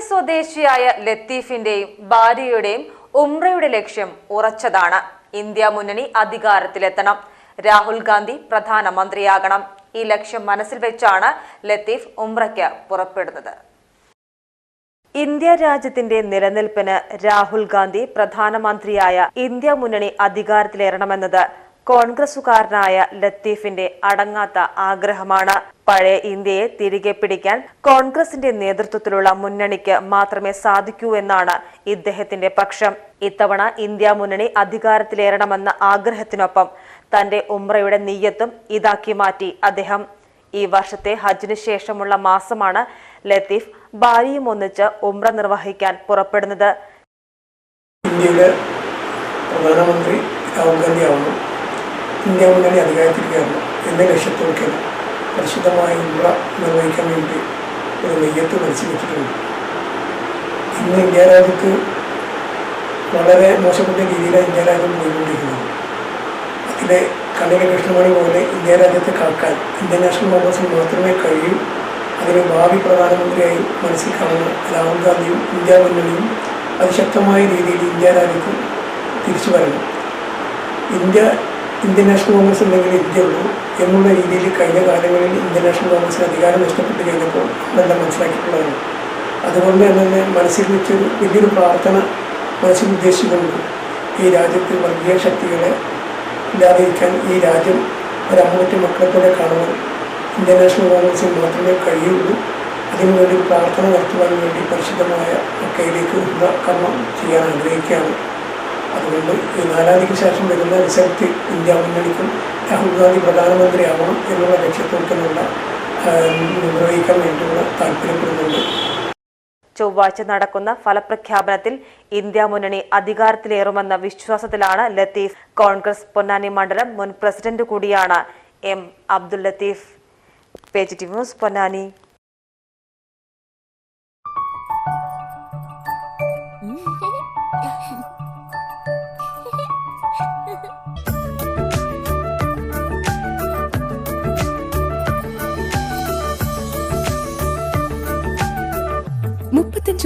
സ്വദേശിയായ ലത്തീഫിന്റെയും ഭാര്യയുടെയും ഉംറയുടെ ലക്ഷ്യം ഉറച്ചതാണ്. ഇന്ത്യ മുന്നണി അധികാരത്തിലെത്തണം, രാഹുൽ ഗാന്ധി പ്രധാനമന്ത്രിയാകണം. ഈ ലക്ഷ്യം മനസ്സിൽ വെച്ചാണ് ലത്തീഫ് ഉംറയ്ക്ക് പുറപ്പെടുന്നത്. ഇന്ത്യ രാജ്യത്തിന്റെ നിലനിൽപ്പിന് രാഹുൽ ഗാന്ധി പ്രധാനമന്ത്രിയായ ഇന്ത്യ മുന്നണി അധികാരത്തിലേറണമെന്നത് കോൺഗ്രസുകാരനായ ലത്തീഫിന്റെ അടങ്ങാത്ത ആഗ്രഹമാണ്. പഴയ ഇന്ത്യയെ തിരികെ പിടിക്കാൻ കോൺഗ്രസിന്റെ നേതൃത്വത്തിലുള്ള മുന്നണിക്ക് മാത്രമേ സാധിക്കൂ എന്നാണ് ഇദ്ദേഹത്തിന്റെ പക്ഷം. ഇത്തവണ ഇന്ത്യ മുന്നണി അധികാരത്തിലേറണമെന്ന ആഗ്രഹത്തിനൊപ്പം തന്റെ ഉംറയുടെ നിയ്യത്തും ഇതാക്കി മാറ്റി അദ്ദേഹം. ഈ വർഷത്തെ ഹജ്ജിന് ശേഷമുള്ള മാസമാണ് ലത്തീഫ് ഭാര്യയും ഒന്നിച്ച് ഉംറ നിർവഹിക്കാൻ പുറപ്പെടുന്നത്. ഇന്ത്യയിലെ പ്രധാനമന്ത്രി രാഹുൽ ഗാന്ധി ആവണം, ഇന്ത്യ മുന്നണി അധികാരത്തിലേക്കാണ് എന്ന ലക്ഷ്യത്തോടെ പരിശുദ്ധമായ ഉംറ നിർവഹിക്കാൻ വേണ്ടി ഒരു നെയ്യത്ത് മനസ്സിൽ വെച്ചിട്ടുണ്ട്. ഇന്ന് ഇന്ത്യ രാജ്യത്ത് വളരെ മോശപ്പെട്ട രീതിയിലാണ് ഇന്ത്യ രാജ്യം പോയിക്കൊണ്ടിരിക്കുന്നത്. അതിലെ കണ്ണിലെ കൃഷ്ണമണി പോലെ ഇന്ത്യ രാജ്യത്തെ കാക്കാൻ ഇന്ത്യൻ നാഷണൽ കോൺഗ്രസിന് മാത്രമേ കഴിയൂ. അതിന് ഭാവി പ്രധാനമന്ത്രിയായി മനസ്സിൽ കാണുന്ന രാഹുൽ ഗാന്ധിയും ഇന്ത്യ മുന്നണിയും അതിശക്തമായ രീതിയിൽ ഇന്ത്യ രാജ്യത്ത് തിരിച്ചു വരണം. ഇന്ത്യൻ നാഷണൽ കോൺഗ്രസ് ഉണ്ടെങ്കിൽ ഇന്ത്യയുള്ളൂ എന്നുള്ള രീതിയിൽ കഴിഞ്ഞ കാലങ്ങളിൽ ഇന്ത്യൻ നാഷണൽ കോൺഗ്രസിന് അധികാരം നഷ്ടപ്പെട്ട് കഴിഞ്ഞപ്പോൾ നമ്മളെല്ലാം മനസ്സിലാക്കിയിട്ടുള്ളതാണ്. അതുകൊണ്ട് തന്നെ മനസ്സിൽ വെച്ചൊരു വലിയൊരു പ്രാർത്ഥന മനസ്സിൽ ഉദ്ദേശിച്ചുകൊണ്ട് ഈ രാജ്യത്ത് വർഗീയ ശക്തികളെ ഇല്ലാതിരിക്കാൻ ഈ രാജ്യം ഒരമ്മൂറ്റ മക്കളെ പോലെ കാണുവാൻ ഇന്ത്യൻ നാഷണൽ കോൺഗ്രസിന് മാത്രമേ കഴിയുള്ളൂ. അതിനുവേണ്ടി ഒരു പ്രാർത്ഥന നടത്തുവാൻ വേണ്ടി പരിശുദ്ധമായ മക്കയിലേക്ക് കർമ്മം ചെയ്യാൻ ആഗ്രഹിക്കുകയാണ്. അതുകൊണ്ട് ഈ 4-ാം തീയതിക്ക് ശേഷം വരുന്ന റിസൾട്ട് ഇന്ത്യ മുന്നണിക്കും രാഹുൽ ഗാന്ധി പ്രധാനമന്ത്രിയാവണം എന്നുള്ള ലക്ഷ്യത്തോടുള്ള നിർവഹിക്കാൻ വേണ്ടിയുള്ള താല്പര്യപ്പെടുന്നുണ്ട്. ചൊവ്വാഴ്ച നടക്കുന്ന ഫലപ്രഖ്യാപനത്തിൽ ഇന്ത്യ മുന്നണി അധികാരത്തിലേറുമെന്ന വിശ്വാസത്തിലാണ് ലത്തീഫ്. കോൺഗ്രസ് പൊന്നാനി മണ്ഡലം മുൻ പ്രസിഡന്റ് കൂടിയാണ് M Abdul Latheef. Page T V news, Ponnani.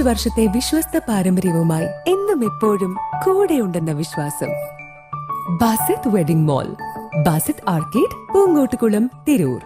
വർഷത്തെ വിശ്വസ്ത പാരമ്പര്യവുമായി എന്നും എപ്പോഴും കൂടെയുണ്ടെന്ന വിശ്വാസം. Basith wedding mall, Basith arcade, Poonkottukulam, Tirur.